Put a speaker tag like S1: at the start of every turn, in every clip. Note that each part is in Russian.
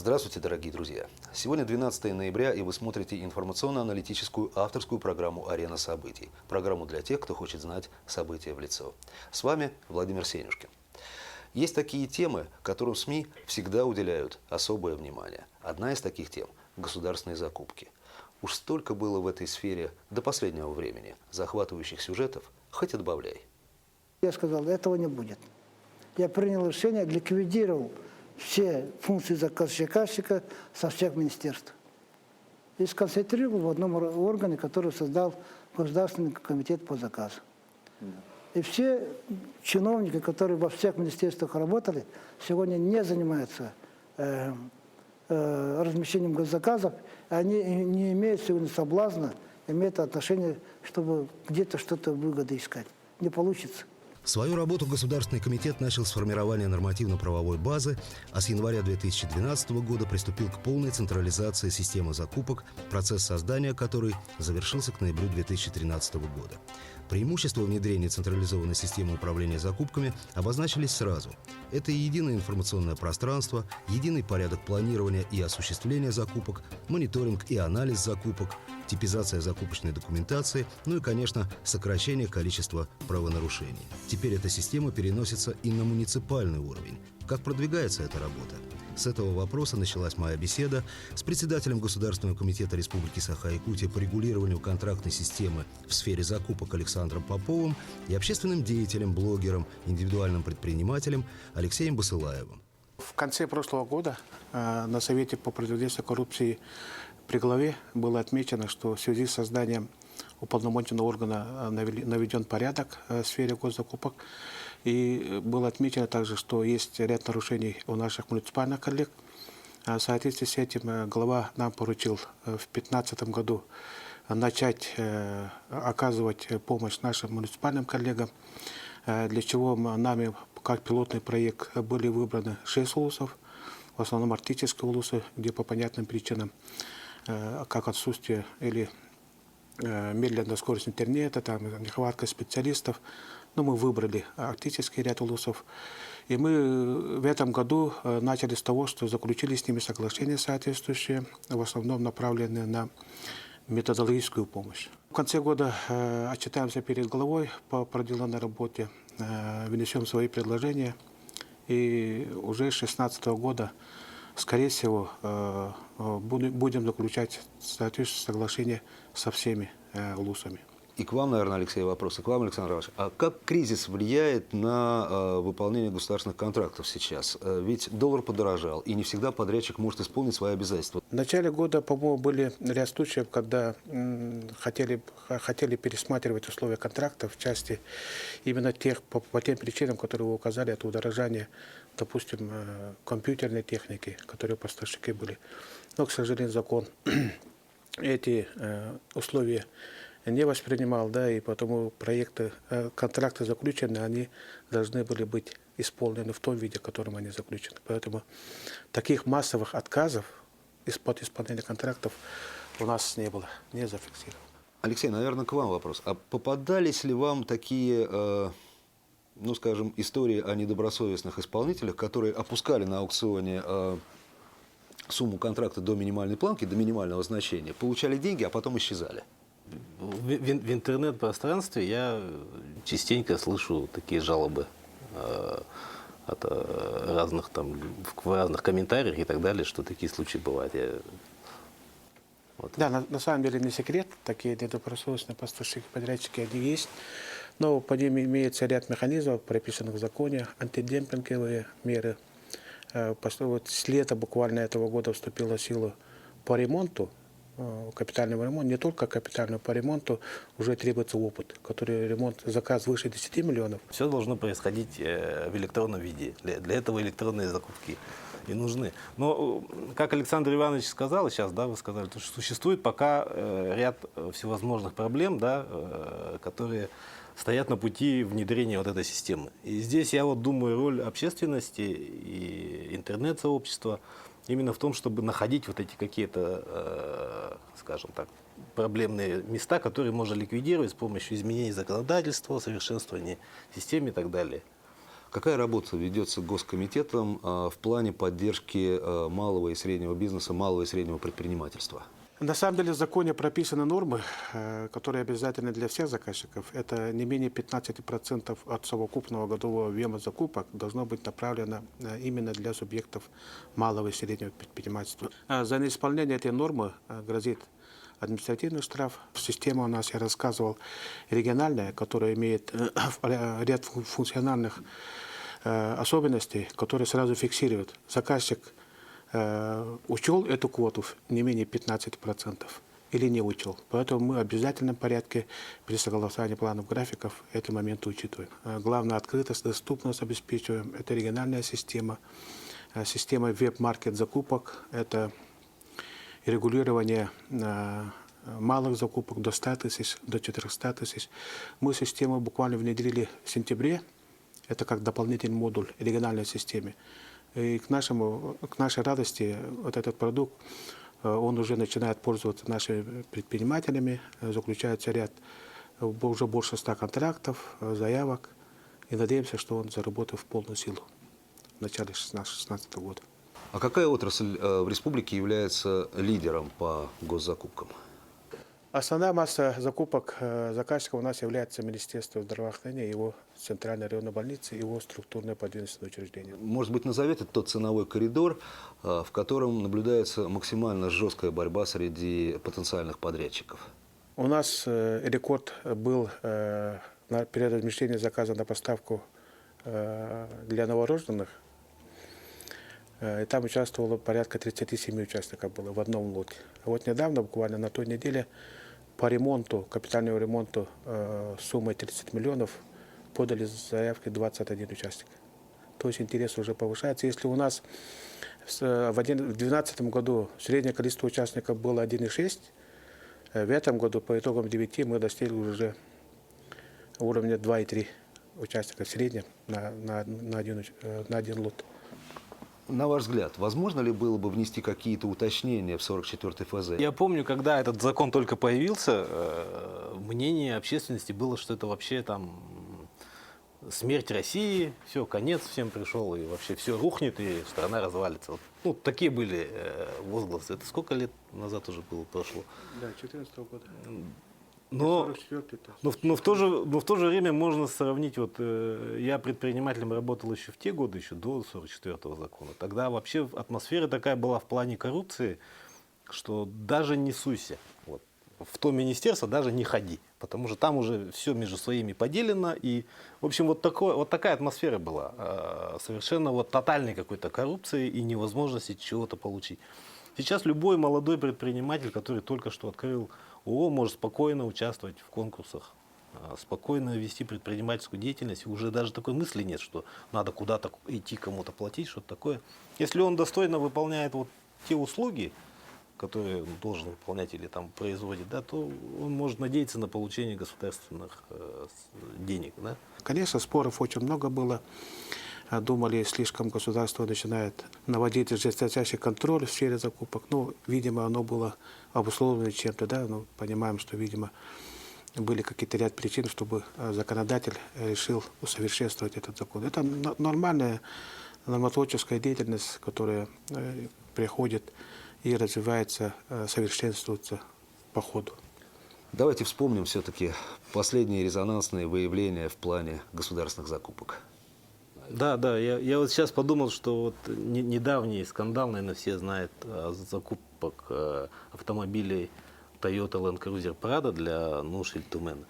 S1: Здравствуйте, дорогие друзья! Сегодня 12 ноября, и вы смотрите информационно-аналитическую авторскую программу «Арена событий». Программу для тех, кто хочет знать события в лицо. С вами Владимир Сенюшкин. Есть такие темы, которым СМИ всегда уделяют особое внимание. Одна из таких тем – государственные закупки. Уж столько было в этой сфере до последнего времени захватывающих сюжетов, хоть отбавляй.
S2: Я сказал, этого не будет. Я принял решение, ликвидировал все функции заказчика со всех министерств. И сконцентрировал в одном органе, который создал Государственный комитет по заказу. И все чиновники, которые во всех министерствах работали, сегодня не занимаются размещением госзаказов, они не имеют сегодня соблазна, имеют отношение, чтобы где-то что-то выгоды искать. Не получится.
S3: Свою работу Государственный комитет начал с формирования нормативно-правовой базы, а с января 2012 года приступил к полной централизации системы закупок, процесс создания которой завершился к ноябрю 2013 года. Преимущества внедрения централизованной системы управления закупками обозначились сразу. Это и единое информационное пространство, единый порядок планирования и осуществления закупок, мониторинг и анализ закупок, типизация закупочной документации, ну и, конечно, сокращение количества правонарушений. Теперь эта система переносится и на муниципальный уровень. Как продвигается эта работа? С этого вопроса началась моя беседа с председателем Государственного комитета Республики Саха-Якутия по регулированию контрактной системы в сфере закупок Александром Поповым и общественным деятелем, блогером, индивидуальным предпринимателем Алексеем Басылаевым.
S4: В конце прошлого года на Совете по противодействию коррупции при главе было отмечено, что в связи с созданием уполномоченного органа наведен порядок в сфере госзакупок. И было отмечено также, что есть ряд нарушений у наших муниципальных коллег. В соответствии с этим глава нам поручил в 2015 году начать оказывать помощь нашим муниципальным коллегам, для чего нами, как пилотный проект, были выбраны 6 улусов, в основном арктические улусы, где по понятным причинам, как отсутствие или медленная скорость интернета, там, нехватка специалистов. Но мы выбрали арктический ряд улусов. И мы в этом году начали с того, что заключили с ними соглашения соответствующие, в основном направленные на методологическую помощь. В конце года отчитаемся перед главой по проделанной работе, внесем свои предложения. И уже с 2016 года, скорее всего, будем заключать соответствующие соглашения со всеми улусами.
S1: И к вам, наверное, Алексей, вопрос. И к вам, Александр Иванович. А как кризис влияет на выполнение государственных контрактов сейчас? Ведь доллар подорожал, и не всегда подрядчик может исполнить свои обязательства.
S4: В начале года, по-моему, были ряд случаев, когда хотели пересматривать условия контракта в части именно тех, по тем причинам, которые вы указали, это удорожание, допустим, компьютерной техники, которые поставщики были. Но, к сожалению, закон эти условия не воспринимал, да, и потому контракты заключены, они должны были быть исполнены в том виде, в котором они заключены. Поэтому таких массовых отказов от исполнения контрактов у нас не было, не зафиксировано.
S1: Алексей, наверное, к вам вопрос. А попадались ли вам такие, ну, скажем, истории о недобросовестных исполнителях, которые опускали на аукционе сумму контракта до минимальной планки, до минимального значения, получали деньги, а потом исчезали?
S5: В интернет-пространстве я частенько слышу такие жалобы от разных в разных комментариях и так далее, что такие случаи бывают.
S4: Да, на самом деле не секрет, такие недобросовестные поставщики, подрядчики, они есть, но по ним имеется ряд механизмов, прописанных в законе, антидемпинговые меры. Вот с лета буквально этого года вступила в силу по ремонту, капитального ремонта, не только капитального, по ремонту уже требуется опыт, который заказ выше 10 миллионов.
S5: Все должно происходить в электронном виде. Для этого электронные закупки и нужны. Но, как Александр Иванович сказал, сейчас, да, вы сказали, что существует пока ряд всевозможных проблем, да, которые стоят на пути внедрения вот этой системы. И здесь я вот думаю, роль общественности и интернет-сообщества именно в том, чтобы находить вот эти какие-то, скажем так, проблемные места, которые можно ликвидировать с помощью изменений законодательства, совершенствования системы и так далее.
S1: Какая работа ведется Госкомитетом в плане поддержки малого и среднего бизнеса, малого и среднего предпринимательства?
S4: На самом деле в законе прописаны нормы, которые обязательны для всех заказчиков. Это не менее 15% от совокупного годового объема закупок должно быть направлено именно для субъектов малого и среднего предпринимательства. За неисполнение этой нормы грозит административный штраф. Система у нас, я рассказывал, региональная, которая имеет ряд функциональных особенностей, которые сразу фиксируют. Заказчик учел эту квоту не менее 15% или не учел. Поэтому мы в обязательном порядке при согласовании планов графиков эти моменты учитываем. Главное, открытость, доступность обеспечиваем. Это региональная система, система веб-маркет закупок, это регулирование малых закупок до 100 тысяч, до 400 тысяч. Мы систему буквально внедрили в сентябре. Это как дополнительный модуль региональной системе. И к нашей радости вот этот продукт, он уже начинает пользоваться нашими предпринимателями, заключается ряд, уже больше 100 контрактов, заявок. И надеемся, что он заработает в полную силу в начале 2016 года.
S1: А какая отрасль в республике является лидером по госзакупкам?
S4: Основная масса закупок заказчиков у нас является Министерство здравоохранения, его центральная районная больница, его структурное подведомственное учреждение.
S1: Может быть, назовете тот ценовой коридор, в котором наблюдается максимально жесткая борьба среди потенциальных подрядчиков?
S4: У нас рекорд был при размещении заказа на поставку для новорожденных. И там участвовало порядка 37 участников было в одном лоте. А вот недавно, буквально на той неделе, по ремонту, капитальному ремонту суммой 30 миллионов подали заявки 21 участник. То есть интерес уже повышается. Если у нас в 2012 году среднее количество участников было 1,6, в этом году по итогам 9 мы достигли уже уровня 2,3 участника в среднем на один лот.
S1: На ваш взгляд, возможно ли было бы внести какие-то уточнения в 44-й ФЗ?
S5: Я помню, когда этот закон только появился, мнение общественности было, что это вообще там смерть России, все, конец всем пришел, и вообще все рухнет, и страна развалится. Вот, ну, такие были возгласы. Это сколько лет назад уже было, прошло?
S4: Да, 2014 года.
S5: Но в то же время можно сравнить, вот я предпринимателем работал еще в те годы, еще до 44-го закона. Тогда вообще атмосфера такая была в плане коррупции, что даже не суйся. Вот. В то министерство даже не ходи, потому что там уже все между своими поделено. И, в общем, вот такая атмосфера была. Совершенно вот тотальной какой-то коррупции и невозможности чего-то получить. Сейчас любой молодой предприниматель, который только что открыл ООО, может спокойно участвовать в конкурсах, спокойно вести предпринимательскую деятельность. Уже даже такой мысли нет, что надо куда-то идти, кому-то платить, что-то такое. Если он достойно выполняет вот те услуги, которые он должен выполнять или там производит, да, то он может надеяться на получение государственных денег. Да?
S4: Конечно, споров очень много было. Думали, слишком государство начинает наводить жесточайший контроль в сфере закупок. Ну, видимо, оно было обусловлено чем-то, да, ну, понимаем, что, видимо, были какие-то ряд причин, чтобы законодатель решил усовершенствовать этот закон. Это нормальная нормотворческая деятельность, которая приходит и развивается, совершенствуется по ходу.
S1: Давайте вспомним все-таки последние резонансные выявления в плане государственных закупок.
S5: Да, я вот сейчас подумал, что вот недавний скандал, наверное, все знают, закупок автомобилей Toyota Land Cruiser Prado для нужд Ильтумена.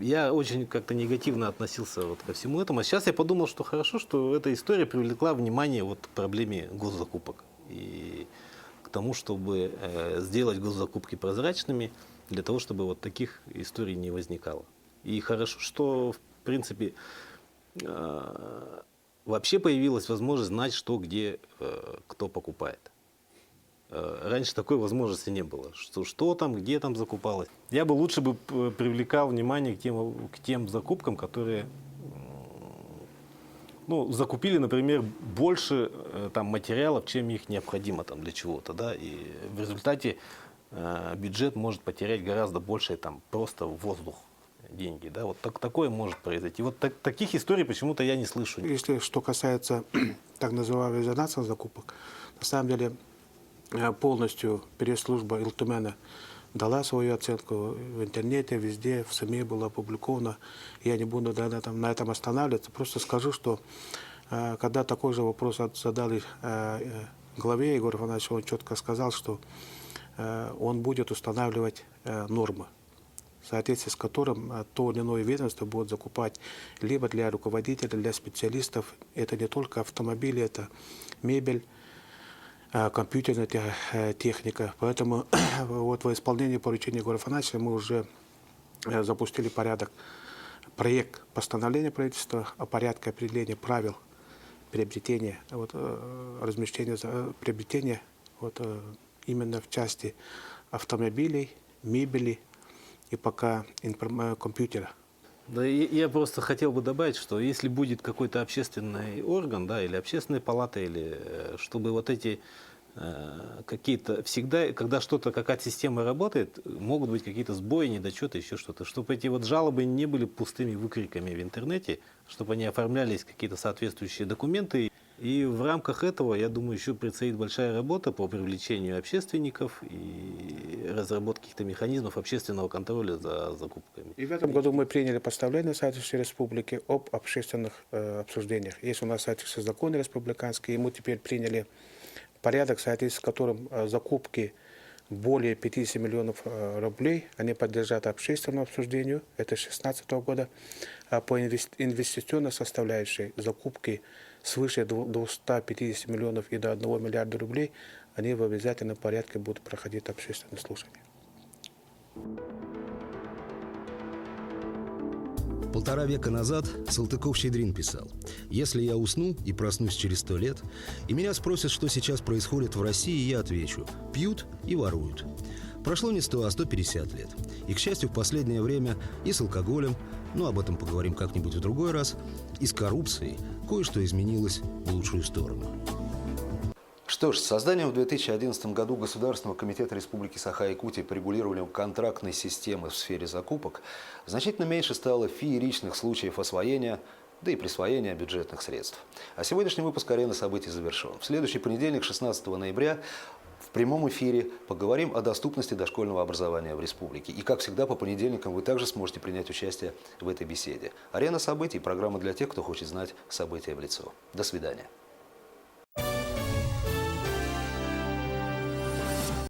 S5: Я очень как-то негативно относился вот ко всему этому. А сейчас я подумал, что хорошо, что эта история привлекла внимание вот к проблеме госзакупок. И к тому, чтобы сделать госзакупки прозрачными, для того, чтобы вот таких историй не возникало. И хорошо, что, в принципе, вообще появилась возможность знать, что где кто покупает. Раньше такой возможности не было. Что там, где там закупалось. Я бы лучше бы привлекал внимание к тем закупкам, которые закупили, например, больше там материалов, чем их необходимо там, для чего-то. Да? И в результате бюджет может потерять гораздо больше там, просто воздух. деньги. Да? Вот такое может произойти. Вот таких историй почему-то я не слышу.
S4: Если что касается так называемых резонансных закупок, на самом деле полностью пресс-служба Илтумена дала свою оценку в интернете, везде, в СМИ было опубликовано. Я не буду на этом останавливаться, просто скажу, что когда такой же вопрос задали главе Егору Афанасьевичу, он четко сказал, что он будет устанавливать нормы, в соответствии с которым то или иное ведомство будет закупать либо для руководителей, для специалистов. Это не только автомобили, это мебель, компьютерная техника. Поэтому вот во исполнении поручения Егора Афанасьевича мы уже запустили проект постановления правительства о порядке определения правил приобретения, размещения, приобретения именно в части автомобилей, мебели и пока компьютера.
S5: Да, я просто хотел бы добавить, что если будет какой-то общественный орган, да, или общественная палата, или чтобы вот эти какие-то всегда, когда какая-то система работает, могут быть какие-то сбои, недочеты, еще что-то, чтобы эти вот жалобы не были пустыми выкриками в интернете, чтобы они оформлялись какие-то соответствующие документы. И в рамках этого, я думаю, еще предстоит большая работа по привлечению общественников и разработке каких-то механизмов общественного контроля за закупками.
S4: И в этом году мы приняли постановление Соответствующей Республики об общественных обсуждениях. Есть у нас соответствующие законы республиканские, и мы теперь приняли порядок, в соответствии с которым закупки более 50 миллионов рублей, они подлежат общественному обсуждению, это с 2016 года. А по инвестиционной составляющей закупки свыше 250 миллионов и до 1 миллиарда рублей, они в обязательном порядке будут проходить общественные слушания.
S3: Полтора века назад Салтыков-Щедрин писал: «Если я усну и проснусь через 100 лет, и меня спросят, что сейчас происходит в России, я отвечу: пьют и воруют». Прошло не 100, а 150 лет. И, к счастью, в последнее время и с алкоголем, но об этом поговорим как-нибудь в другой раз, и с коррупцией кое-что изменилось в лучшую сторону.
S1: Что ж, с созданием в 2011 году Государственного комитета Республики Саха-Якутия по регулированию контрактной системы в сфере закупок значительно меньше стало фееричных случаев освоения, да и присвоения бюджетных средств. А сегодняшний выпуск «Арены событий» завершен. В следующий понедельник, 16 ноября, в прямом эфире поговорим о доступности дошкольного образования в республике. И, как всегда, по понедельникам вы также сможете принять участие в этой беседе. «Арена событий» – программа для тех, кто хочет знать события в лицо. До свидания.